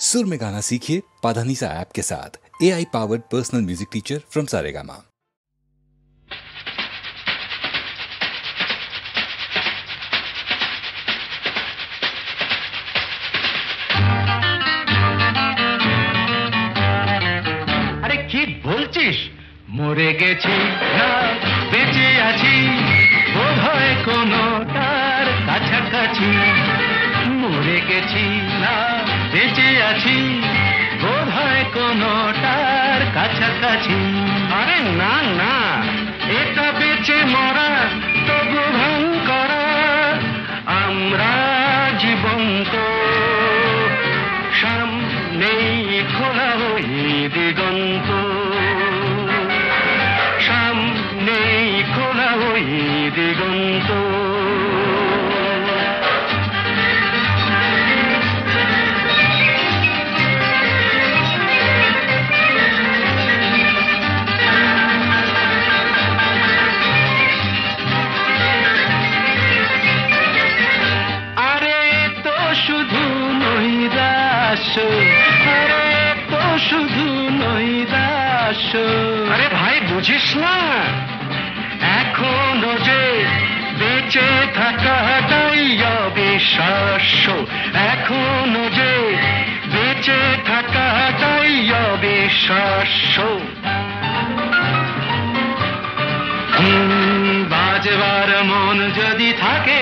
सुर में गाना सीखिए पाधानीसा ऐप के साथ। AI powered personal music teacher from Saregama. अरे की बोलছিস মরে গেছি না বেঁচে আছি বোধহয় কোনটার কাছাকাছি মরে গেছি না বেঁচে আছি বোধহয় কোনটার কাছাকাছি আরে না না এটা বেঁচে মরা তবু ভাঙ করা আমরা জীবন্ত সামনেই খোলা ওই দিগন্ত সামনেই খোলা ওই দিগন্ত আরে তো শুধু নৈরাশ আরে তো শুধু নৈরাশ আরে ভাই বুঝিস না এখনো যে বেঁচে থাকাটাই অবিশ্বাস্য এখনো যে বেঁচে থাকাটাই অবিশ্বাস্য বাজবার মন যদি থাকে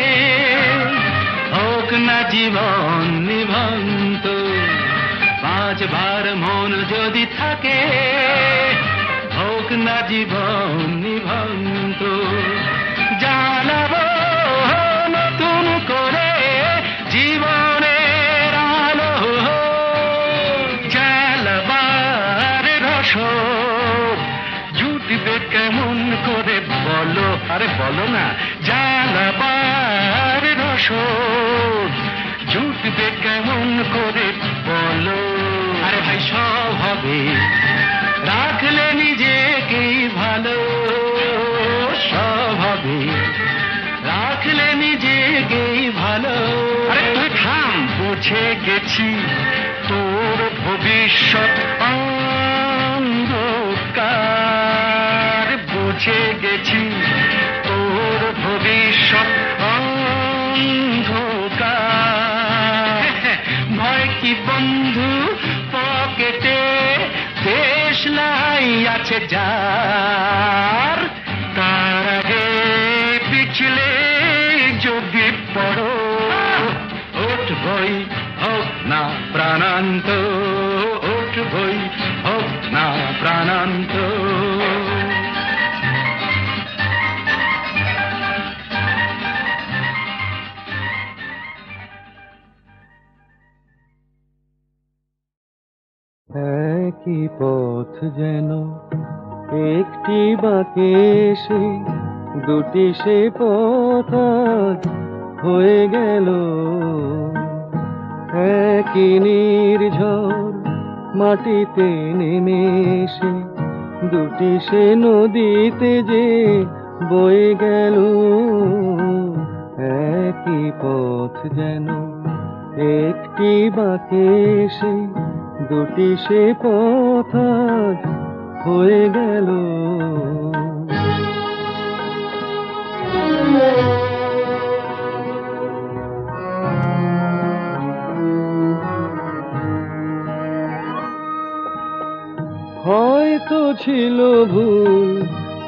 হোক না জীবন নিভন্ত বাজবার মন যদি থাকে হোক না জীবন নিভন্ত জানাবো নতুন করে জীবনের আলো জ্বালাবার রসদ জুটবে কেমন করে বলো আরে বলো না জ্বালাবার রসদ জুটবে কেমন করে বলো আরে ভাই সব হবে রাখলে নিজেকেই ভালো সব হবে রাখলে নিজেকেই ভালো আরে তুই থাম বুঝে গেছি তোর ভবিষ্যৎ অন্ধকার বুঝে গেছি তোর ভবিষ্যৎ অন্ধকার ভয় কি বন্ধু পকেটে দেশলাই আছে যার তার আগে পিছলে যদি পড়ো উঠবই হোক না প্রাণান্ত উঠবই হোক না প্রাণান্ত একই পথ যেন একটি বাঁকে এসে দুটি সে পথ আজ হয়ে গেল একই নির্ঝর মাটিতে নেমে এসে দুটি সে নদীতে যে বয়ে গেল একই পথ যেন একটি বাঁকে এসে দুটি সে পথ আজ হয়ে গেল হয়তো ছিল ভুল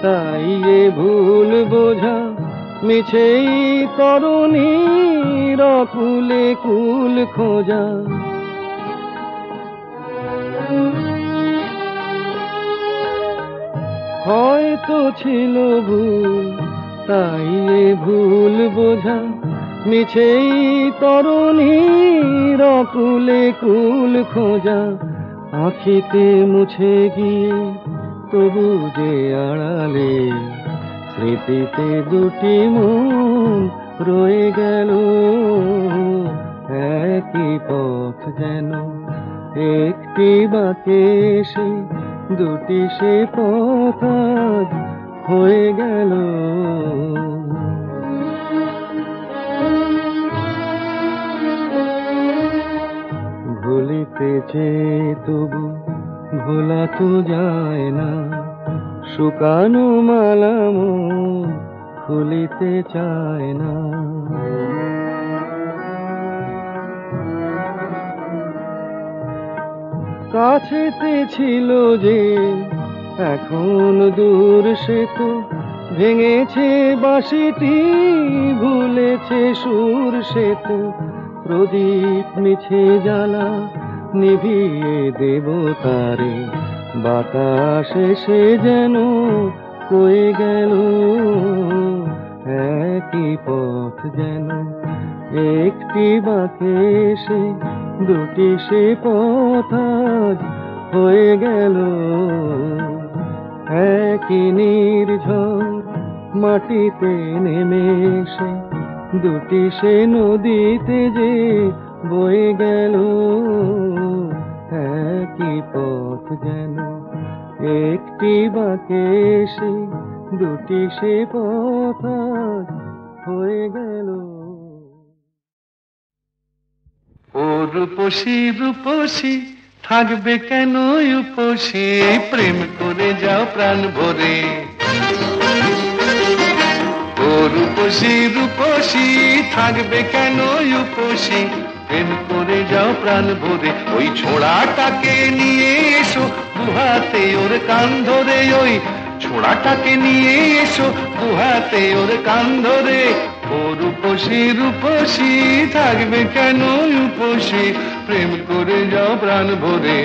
তাই এ ভুল বোঝা মিছেই তরুণীর কুলে কুল খোঁজা হয়তো ছিল ভুল তাই এ ভুল বোঝা মিছেই তরুণীর কুলে কুল খোঁজা আঁখিতে মুছে গিয়ে তবু যে আড়ালে স্মৃতিতে দুটি মন রয়ে গেল একই পথ যেন একটি বাঁকে এসে দুটি সে পথ আজ হয়ে গেল ভুলি ভুলিতে চেয়ে তবু ভোলা তো যায় না, শুকানো মালা মন খুলিতে চায় না। কাছেতে ছিল যে এখন দূর সে তো ভেঙেছে বাঁশিটি, ভুলেছে সুর সে তো প্রদীপ মিছে জ্বালা নিভিয়ে দেব তারে। বাতাস এসে যেন কয়ে গেল একই পথ যেন একটি বাঁকে সে দুটি সে পথ আজ হয়ে গেল একই নির্ঝর মাটিতে নেমে এসে দুটি সে নদীতে যে বয়ে গেল একই পথ যেন একটি বাঁকে সে দুটি সে পথ আজ হয়ে গেল। ও রূপসী রূপসী থাকবে কেন উপসী, প্রেম করে যাও প্রাণ ভরে। ও রূপসী রূপসী থাকবে কেন উপসী, প্রেম করে যাও প্রাণ ভরে। ওই ছোড়াটাকে নিয়ে এসো দুহাতে ওর কান ধরে, ওই ছোড়াটাকে নিয়ে এসো দুহাতে ওর কান ধরে। ও রূপসী রূপসী থাকবে কেন উপসী, প্রেম করে যাও প্রাণ ভরে।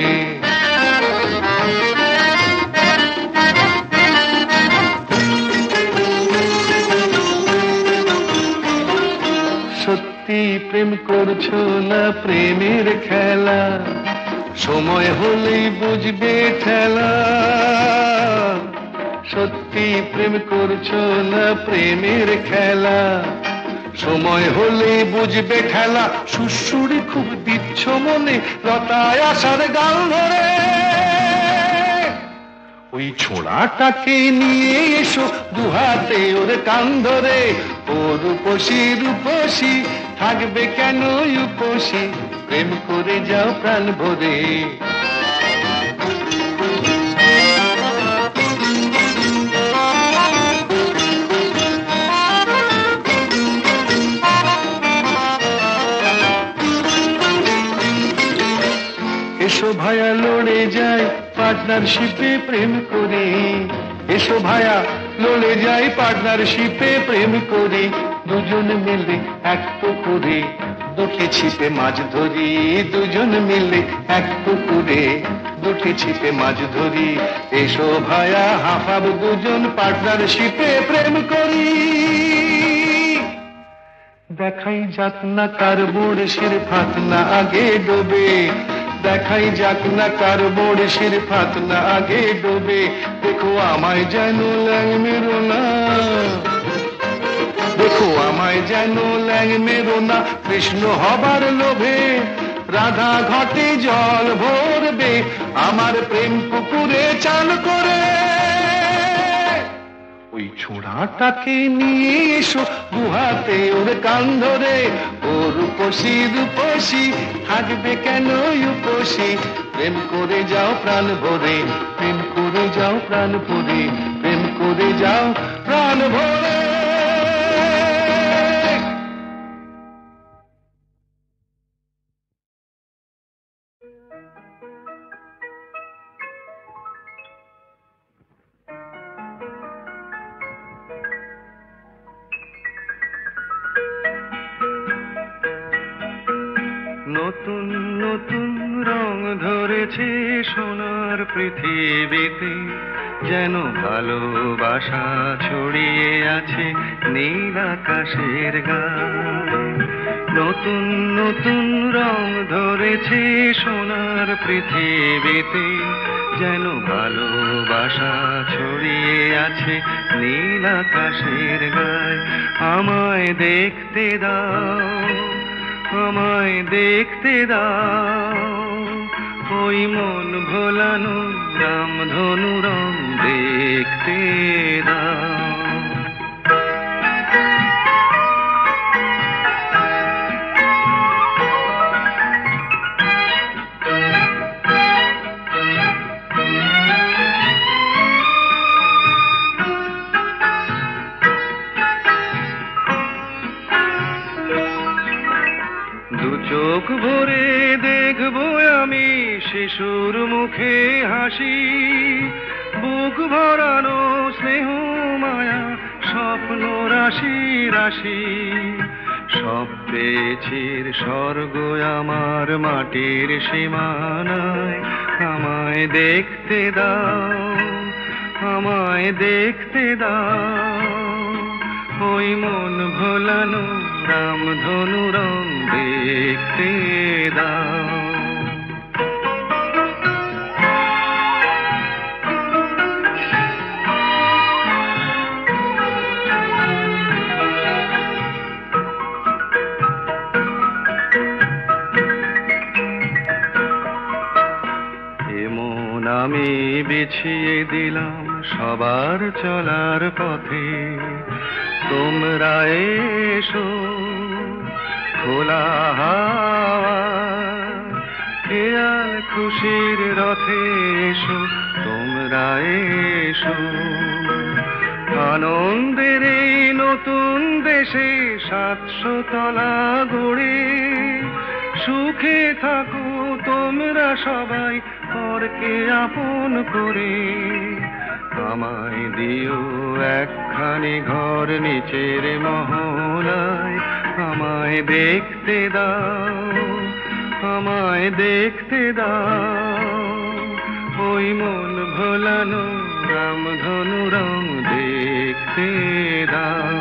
সত্যি প্রেম করছো না প্রেমের খেলা, সময় হলেই বুঝবে ঠেলা। সত্যি প্রেম করছো না প্রেমের খেলা, সময় হলে বুঝবে ঠেলা। সুরসুরি খুব দিচ্ছ মনে লতায় আসার গাল ধরে, ওই ছোড়াটাকে নিয়ে এসো দুহাতে ওর কান ধরে। ও রূপসী রূপসী থাকবে কেন উপসী, প্রেম করে যাও প্রাণ ভরে। এসো ভায়া লড়ে যায় পার্টনারশিপে প্রেম করে, এসো ভায়া লড়ে যায় পার্টনারশিপে প্রেম করে। দুজন মিলে এক পুকুরে দুটি ছিপে মাছ ধরি, দুজন মিলে এক পুকুরে দুটি ছিপে মাছ ধরি। এসো ভায়া হাফাব দুজন পার্টনারশিপে প্রেম করি। দেখাই যাক না কার বড়শির ফাত না আগে ডোবে, দেখাই যাক না কার বড়শির ফাত না আগে ডোবে। দেখো আমায় যেন ল্যাং মেরো না, দেখো আমায় যেন ল্যাং মেরো না। কৃষ্ণ হবার লোভে রাধা ঘটে জল ভরবে, আমার প্রেম পুকুরে চান করে। ওই ছোড়াটাকে নিয়ে এসো দুহাতে ওর কান ধরে। ও রূপসী রূপসী থাকবে কেন উপসী, প্রেম করে যাও প্রাণ ভরে, প্রেম করে যাও প্রাণ ভরে, প্রেম করে যাও প্রাণ ভরে। নতুন নতুন রং ধরেছে সোনার পৃথিবীতে, যেন ভালোবাসা ছড়িয়ে আছে নীল আকাশের গায়ে। নতুন নতুন রং ধরেছে সোনার পৃথিবীতে, যেন ভালোবাসা ছড়িয়ে আছে নীল আকাশের গায়ে। আমায় দেখতে দাও, আমায় দেখতে দাও, ওই মন ভোলানো রামধনু রং দেখতে দাও। আমি শিশুর মুখে হাসি, বুক ভরানো স্নেহ মায়া স্বপ্ন রাশি রাশি। সব পেয়েছির স্বর্গ আমার মাটির সীমানায়, আমায় দেখতে দাও, আমায় দেখতে দাও। ওই মন ভোলানো রামধনু রং দেখতে দাও। এমন আমি বিছিয়ে দিলাম সবার চলার পথে, তোমরা এসো খোলা হাওয়া, খেয়াল খুশির রথে এসো, তোমরা এসো। আনন্দের এই নতুন দেশে 700 তলা গড়ে, সুখে থাকো তোমরা সবাই পরকে আপন করে। আমায় দিও একখানি ঘর নিচের মহলায়, আমায় দেখতে দাও, আমায় দেখতে দাও। ওই মন ভোলানো রামধনু রং দেখতে দাও।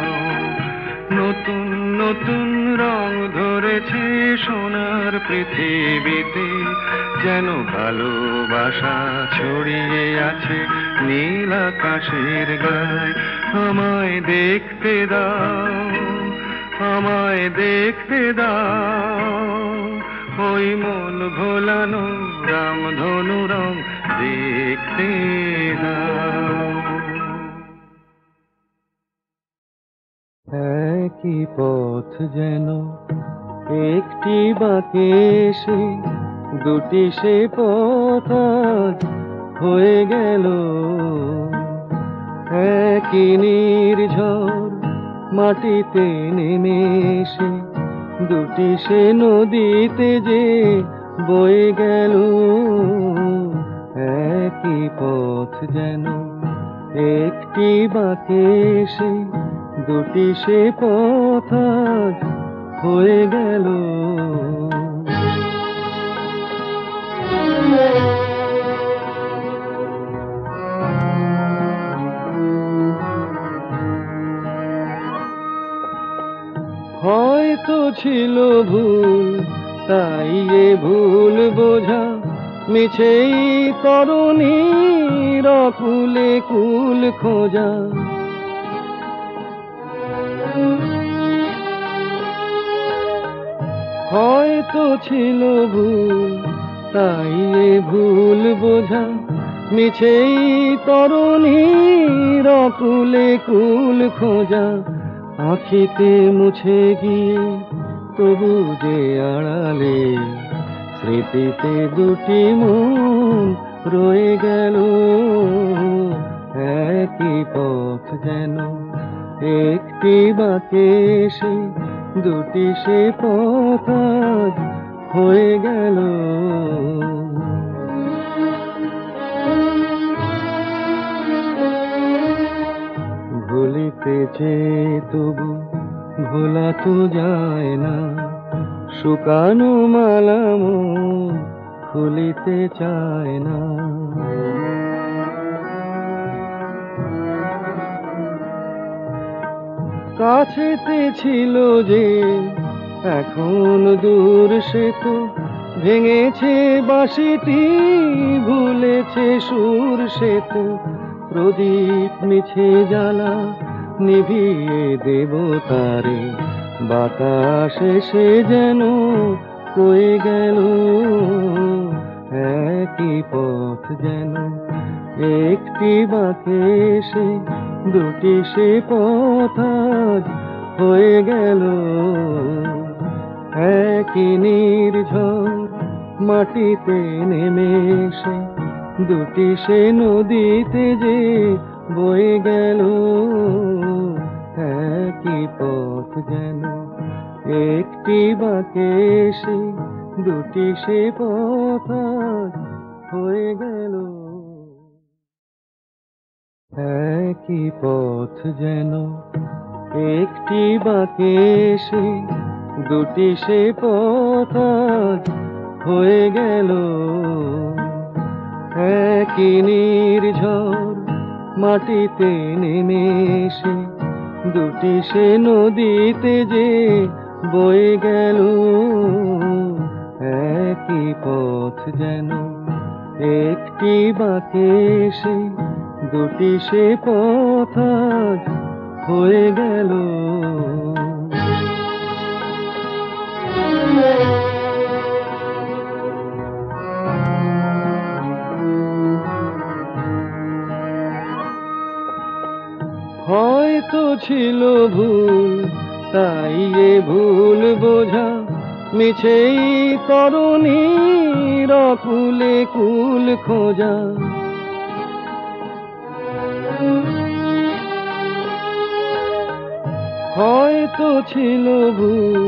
নতুন নতুন রং ধরেছে সোনার পৃথিবীতে, যেন ভালোবাসা ছড়িয়ে আছে নীল আকাশের গায়ে। আমায় দেখতে দাও, আমায় দেখতে দাও। ওই মন ভোলানো রামধনু রং দেখতে দাও। একই পথ যেন একটি বাঁকে এসে, দুটি সে পথ আজ হয়ে গেল। একই নির্ঝর মাটিতে নেমে এসে, দুটি সে নদীতে যে বয়ে গেল। একই পথ যেন একটি বাঁকে এসে, দুটি সে পথ আজ হয়ে গেল। হয়তো ছিল ভুল, তাই এ ভুল বোঝা, মিছেই তরুণীর কুলে কুল খোঁজা। হয়তো ছিল ভুল, তাই এ ভুল বোঝা, মিছেই তরুণীর কুলে কুল খোঁজা। আঁখিতে মুছে গিয়ে তবু যে আড়ালে, স্মৃতিতে দুটি মন রয়ে গেল। একই পথ যেন একটি বাঁকে এসে, দুটি সে পথ আজ হয়ে গেল। ভুলিতে চেয়ে তবু ভোলা তো যায় না, শুকানো মালা মন খুলিতে চায় না। কাছেতে ছিল যে এখন দূর সে তো, ভেঙেছে বাঁশিটি ভুলেছে সুর সে তো। প্রদীপ মিছে জ্বালা নিভিয়ে দেব তারে, বাতাসে সে যেন কয়ে গেল। একই পথ যেন একটি বাঁকে এসে, দুটি সে পথ আজ হয়ে গেল। একই নির্ঝর মাটিতে নেমে এসে, দুটি সে নদীতে যে বয়ে গেল। একই পথ যেন একটি বাঁকে এসে, দুটি সে পথ আজ হয়ে গেল। একই পথ যেন একটি বাঁকে এসে দুটি সে পথ আজ হয়ে গেল। একই নির্ঝর মাটিতে নেমে এসে দুটি সে নদীতে যে বয়ে গেল। একই পথ যেন একটি বাঁকে এসে দুটি সে পথ আজ হয়ে গেল। হয়তো ছিল ভুল, তাই এ ভুল বোঝা মিছেই তরুণীর কুলে কুল খোঁজা। হয়তো ছিল ভুল,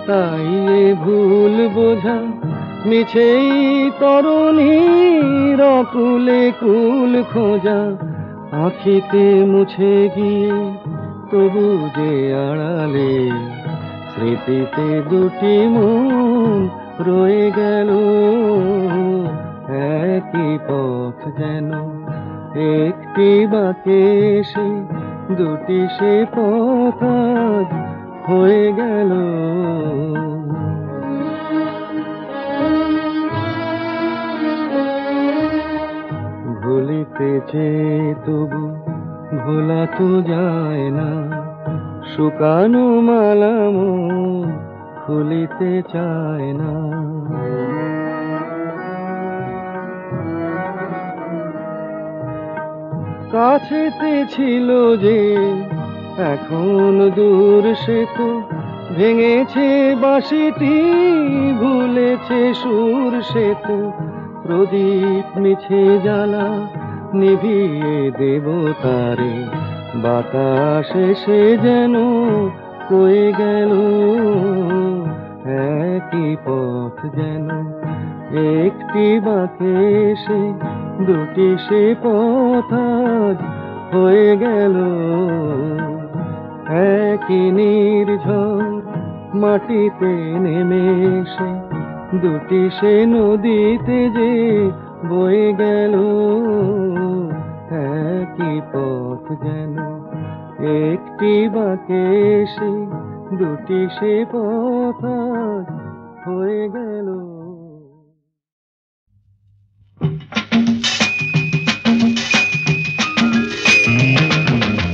তাই এ ভুল বোঝা মিছেই তরুণীর কুলে কুল খোঁজা। আঁখিতে মুছে গিয়ে তবু যে আড়ালে স্মৃতিতে দুটি মন রয়ে গেল। একই পথ যেন একটি বাঁকে এসে দুটি সে পথ আজ হয়ে গেল। ভুলিতে চেয়ে তবু ভোলা তো যায় না, শুকানো মালা মন খুলিতে চায় না। কাছেতে ছিল যে এখন দূর সে তো ভেঙেছে বাঁশিটি, ভুলেছে সুর সে তো প্রদীপ মিছে জ্বালা নিভিয়ে দেব তারে। বাতাস এসে যেন কয়ে গেল। একই পথ যেন একটি বাঁকে এসে দুটি সে পথ আজ হয়ে গেল। একই নির্ঝর মাটিতে নেমে এসে দুটি সে নদীতে যে বয়ে গেল। একই পথ যেন একটি বাঁকে এসে দুটি সে পথ আজ হয়ে গেল।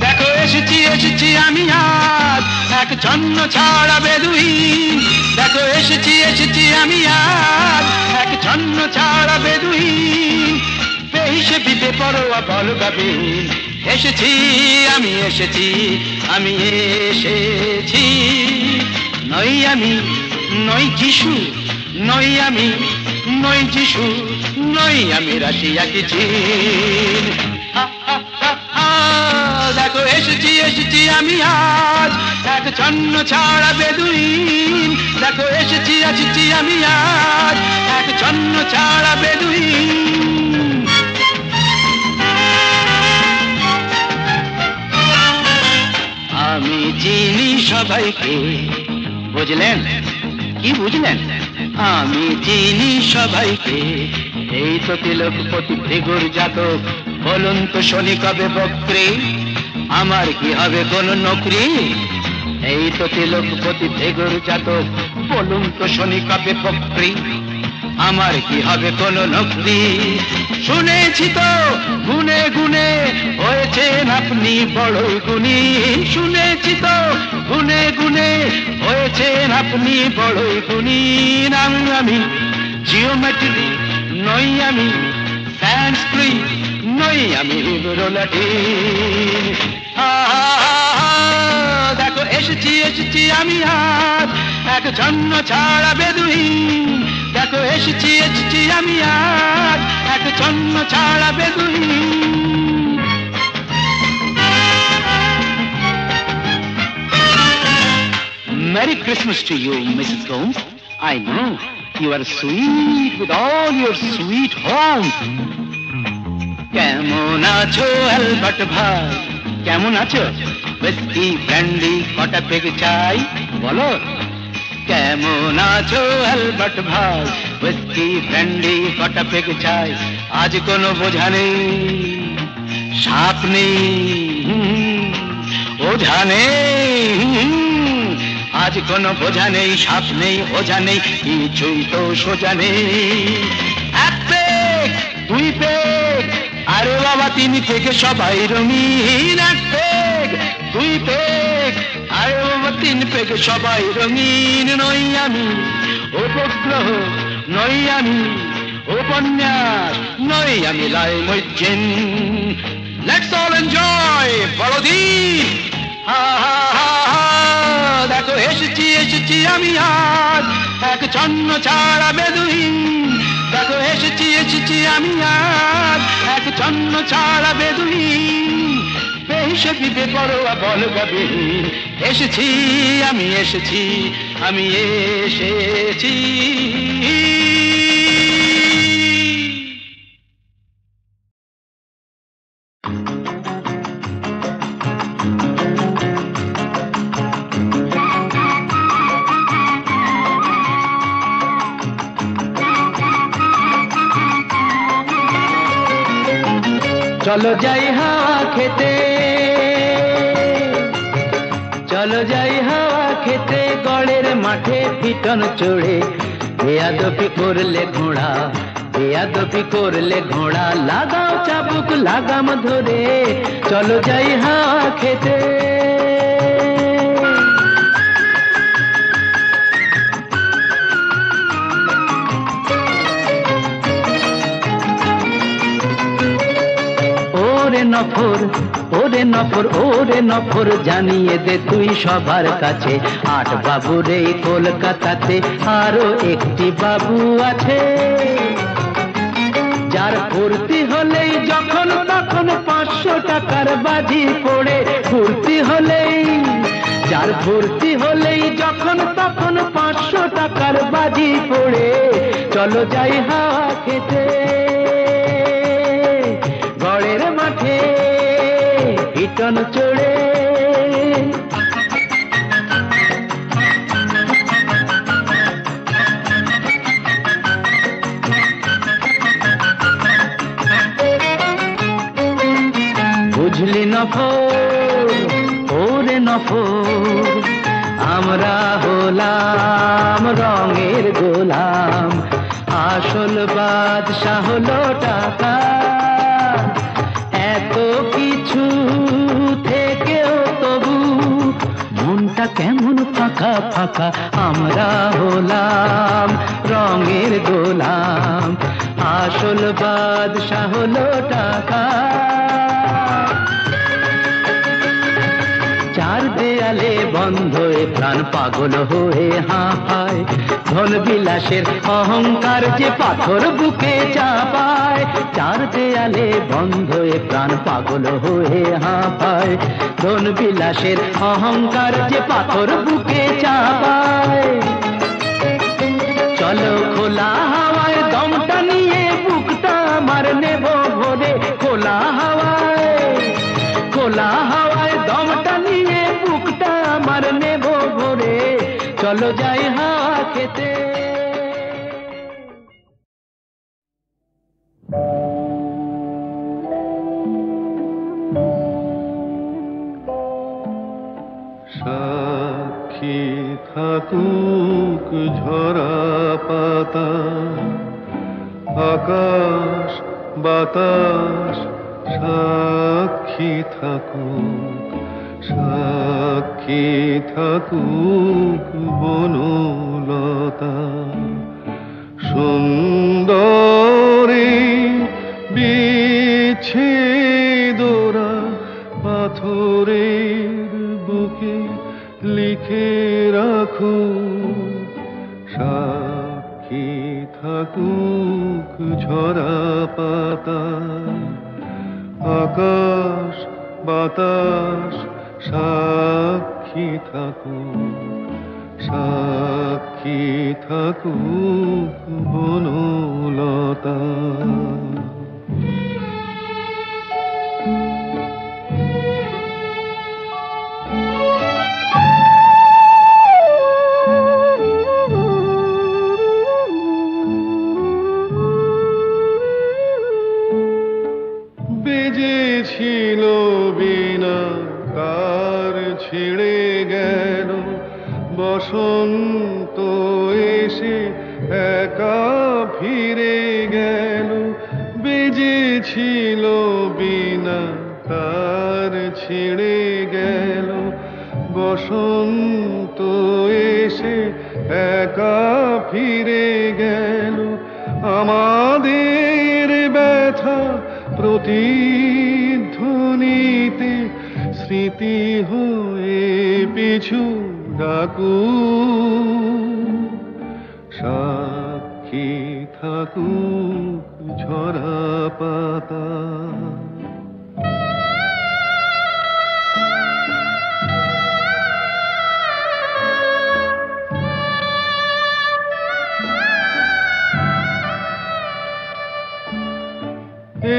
দেখো এসেছি এসেছি আমি আজ এক ছন্ন ছাড়া বেদুইন। দেখো এসেছি এসেছি আমি আজ এক ছন্ন ছাড়া বেদুইন। বেহিসে বিদে পরোয়া বলগাবিন। এসেছি আমি এসেছি আমি এসেছি। নই আমি নই যিশু, নই আমি নই যিশু, নই আমি রাশিয়া কি চীন। দেখো এসেছি এসেছি আমি আজ এক ছন্ন ছাড়া বেদুইন। দেখো এসেছি এসেছি আমি আজ এক ছন্ন ছাড়া বেদুইন। আমি চিনি সবাইকে, বুঝলেন কি বুঝলেন? আমি চিনি সবাইকে। এই তো তিলকপতি ভৃগুর জাতক, বলুন তো শনি কবে বক্রে, আমার কি হবে কোন নকরি? এই তো তিলকপতি ভৃগুর জাতক, বলুন তো শনি কবে বক্রে, আমার কি হবে কোন নকরি? শুনেছি তো গুনে গুনে হয়েছেন আপনি বড়ই গুণী। শুনেছি তো গুনে গুনে হয়েছেন আপনি বড়ই গুণী। আমি জিওমেট্রি নই, আমি সংস্কৃত নই, আমি লাটিন। দেখো এসেছি এসেছি আমি আজ এক ছন্ন ছাড়া বেদুইন। দেখো এসেছি এসেছি আমি আজ এক ছন্ন ছাড়া বেদুইন। Merry Christmas to you, Mrs. Gomes. I know You are sweet with all your sweet warmth. কেমন আছো অ্যালবার্ট ভাই? কেমন আছো? হুইস্কি ব্র্যান্ডি কটা পেগ চাই বলো? কেমন আছো অ্যালবার্ট ভাই? হুইস্কি ব্র্যান্ডি কটা পেগ চাই? আজ কোনো বোঝা নেই, সাপ নেই, ওঝা নেই। আজ কোনো বোঝা নেই, সাপ নেই, ওঝা নেই, কিছুই তো সোজা নেই। এক পেগ, দুই পেগ, আরে বাবা তিন পেগে সবাই রঙিন। এক পেগ, দুই পেগ, আরে বাবা তিন পেগে সবাই রঙিন। নই আমি উপগ্রহ, নই আমি উপন্যাস, নই আমি লাইমুজ্জিন। Let's all enjoy বড়দিন। হা হা হা হা, দেখো এসেছি এসেছি আমি আজ এক ছন্ন ছাড়া বেদুইন। দেখো এসেছি এসেছি আমি আজ এক ছন্ন ছাড়া বেদুইন। বেহিসেবি বেপরোয়া বলগাবিহীন। এসেছি আমি এসেছি আমি এসেছি। চলো যাই হাওয়া খেতে, চলো যাই হাওয়া খেতে, গড়ের মাঠে পিটন চড়ে। বেয়াদবি করলে ঘোড়া, বেয়াদবি করলে ঘোড়া, লাগাও চাবুক লাগাম ধরে। চলো যাই হাওয়া খেতে। ওরে নফর, ওরে নফর, ওরে নফর, জানিয়ে দে তুই সবার কাছে। আট বাবুর এই কলকাতাতে আরো একটি বাবু আছে, যার ফুর্তি হলেই যখন তখন 500 টাকার বাজি পড়ে। ফুর্তি হলেই, যার ফুর্তি হলেই যখন তখন 500 টাকার বাজি পড়ে। চলো যাই হাওয়া খেতে, গড়ের মাঠে পিটন চড়ে। বুঝলি নফর, ওরে নফর, আমরা হলাম রঙের গোলাম। আসল বাদশা হলো টাকা, এত কিছু থেকেও তবু মনটা কেমন ফাঁকা ফাঁকা। আমরা হলাম রঙের গোলাম, আসল বাদশা হলো টাকা। চার দেয়ালে বন্ধ এ প্রাণ পাগল হয়ে হাঁপায়। ধন বিলাসের অহংকার যে পাথর বুকে চাপায়। চার দেয়ালে বন্ধ এ প্রাণ পাগল হয়ে হাঁপায়। ধন বিলাসের অহংকার যে পাথর বুকে চাপায়। চলো খোলা হাওয়ায় দমটা নিয়ে বুকটা আমার নেব ভরে। খোলা হাওয়ায়, খোলা হাওয়ায় দমটা নিয়ে বুকটা আমার নেব ভরে। চলো যাই হাওয়া খেতে। সাক্ষী থাকুক ঝরা পাতা, আকাশ বাতাস সাক্ষী থাকুক, সাক্ষী থাকুক বনলতা। সুন্দরী বিচ্ছেদরা পাথরের বুকে লিখে রাখুক, সাক্ষী থাকুক ঝরা পাতা, আকাশ বাতাস সাক্ষী থাকুক, সাক্ষী থাকুক বনলতা। বেজেছিল বিনা কার ছেড়ে গেল, বসন্ত এসে একা ফিরে গেল। বেজেছিল বিনা কার ছেড়ে গেল, বসন্ত এসে একা ফিরে গেল। আমাদের ব্যথা প্রতিধ্বনিতে স্মৃতি হয়ে পিছু ডাকু, সাক্ষী থাকুক ঝরা পাতা।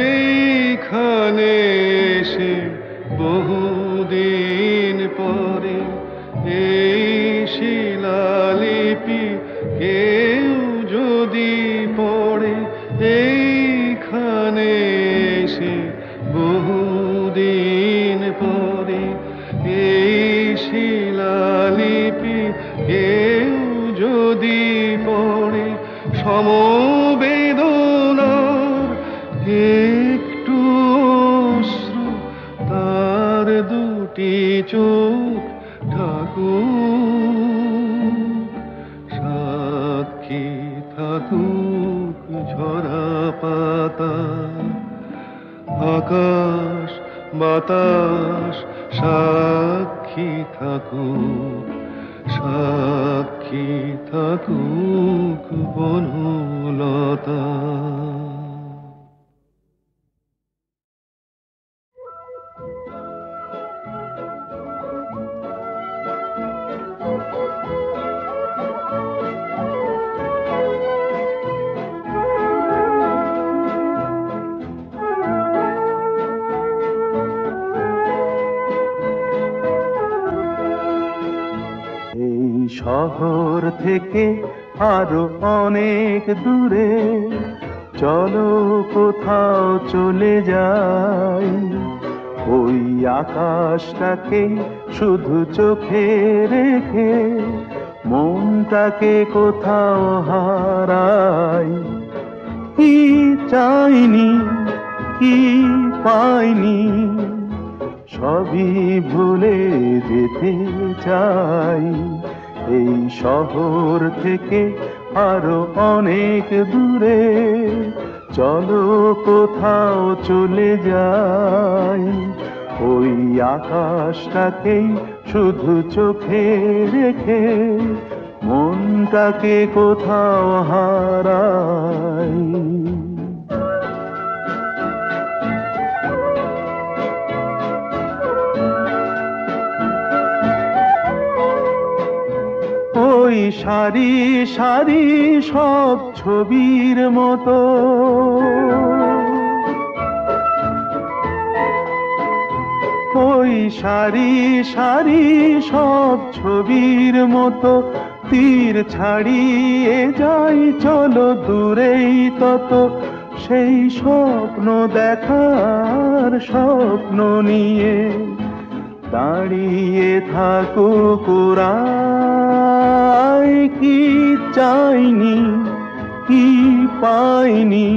এইখানে এসে বহুদিন পরে এই শিলালিপি কেউ যদি পড়ে, এইখানে এসে বহুদিন পরে এই শিলালিপি কেউ যদি পড়ে, সমবেদনার একটু অশ্রু তার দুটি চোখ ঠাকুর, সাক্ষী থাকুক ঝরা পাতা। আকাশ বাতাস সাক্ষী থাকুক, সাক্ষী থাকুক বনলতা। শহর থেকে আরো অনেক দূরে চলো কোথাও চলে যাই, ওই আকাশটাকে শুধু চোখে রেখে মনটাকে কোথাও হারাই। কি চাইনি কি পাইনি সবই ভুলে যেতে চাই, এই শহর থেকে আরো অনেক দূরে চলো কোথাও চলে যাই, ওই আকাশটাকেই শুধু চোখে রেখে মনটাকে কোথাও হারাই। ওই সারি সারি সব ছবির মতো ওই সারি সারি সব ছবির মতো তীর ছাড়িয়ে যাই চলো দূরেই তত, সেই স্বপ্ন দেখার স্বপ্ন নিয়ে দাঁড়িয়ে থাকুক ওরাই। কি চাইনি কি পাইনি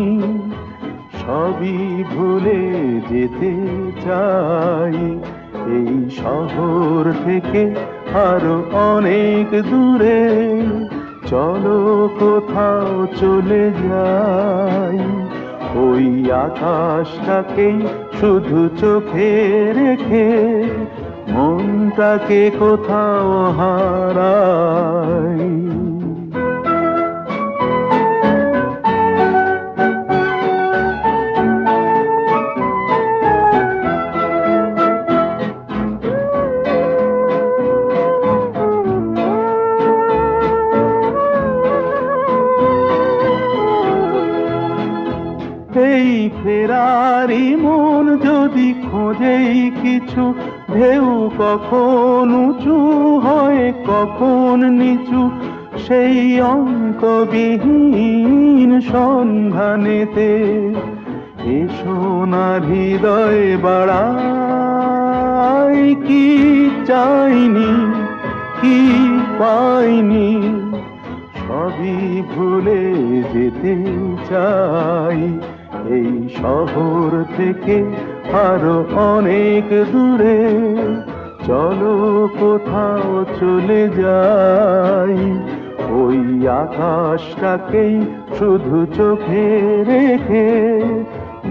সবই ভুলে যেতে চাই, এই শহর থেকে আরো অনেক দূরে চলো কোথাও চলে যাই, ওই আকাশটাকেই শুধু চোখে রেখে মনটাকে কোথাও হারাই। সেই ফেরারি মন যদি খোঁজেই কিছু, ঢেউ কখন উঁচু হয় কখন নিচু, সেই অন্তবিহীন সন্ধানেতে এসো না হৃদয় বাড়াই, কি চাইনি কি পাইনি সবই ভুলে যেতে চাই, এই শহর থেকে আরো অনেক দূরে চলো কোথাও চলে যাই, ওই আকাশটাকেই শুধু চোখে রেখে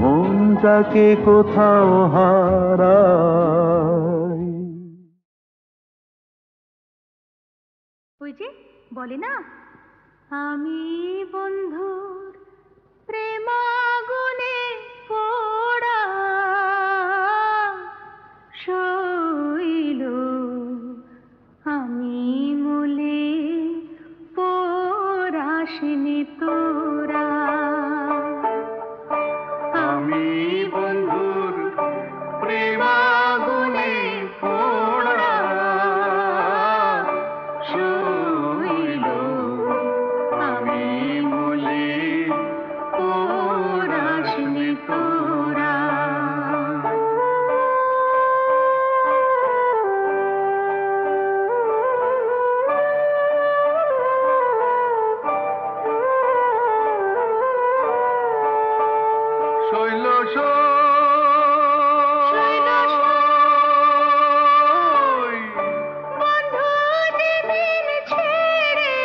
মনটাকে কোথাও হারাই। ওই যে বলে না, আমি বন্ধুর প্রেমাগুনে পোড়া শৈল, আমি মলে পোড়াসনি তোরা। আমি বন্ধুর প্রেমাগুনে পোড়া শৈল, আমি মলে পোড়াসনি তোরা। শৈল বন্ধু যেদিন ছেড়ে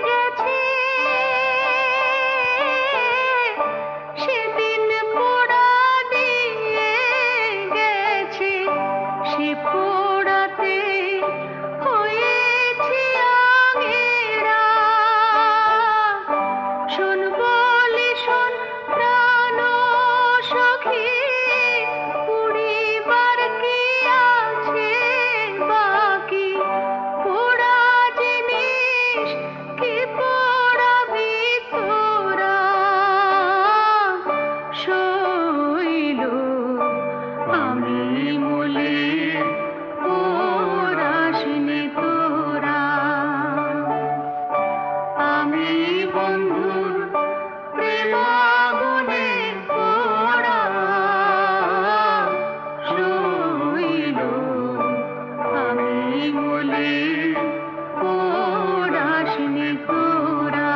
গেছে, সেদিন পোড়া দিয়ে গেছে, সে পোড়াতে হয়েছে আগেরা। শোন বলি শোন প্রাণ সখী, পুড়িবার কি আছে বাকি, পোড়া জিনিস কি পোড়াবি তোরা। শৈল আমি মলে পোড়াসনি তোরা। আমি বন্ধুর প্রেমাগুনে পোড়া শৈল, আমি মলে পোড়াসনি তোরা।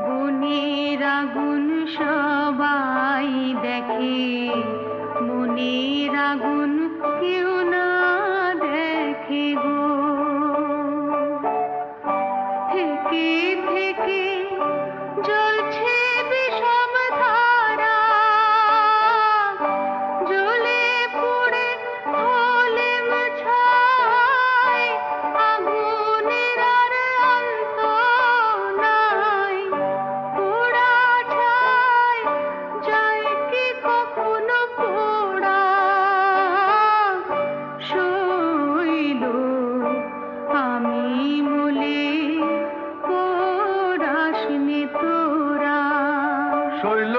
গুণের আগুন সবাই দেখে, মনের আগুন কেউ না দেখে গো। থেকে থেকে জ্বলছে বিষম ধারা, জ্বলে পুড়ে হলে ছাই, আগুনের আর অন্ত নাই। পোড়া ছাই যায় কি কখনো পোড়া। শৈল আমি মলে পোড়াসনি তোরা। শৈল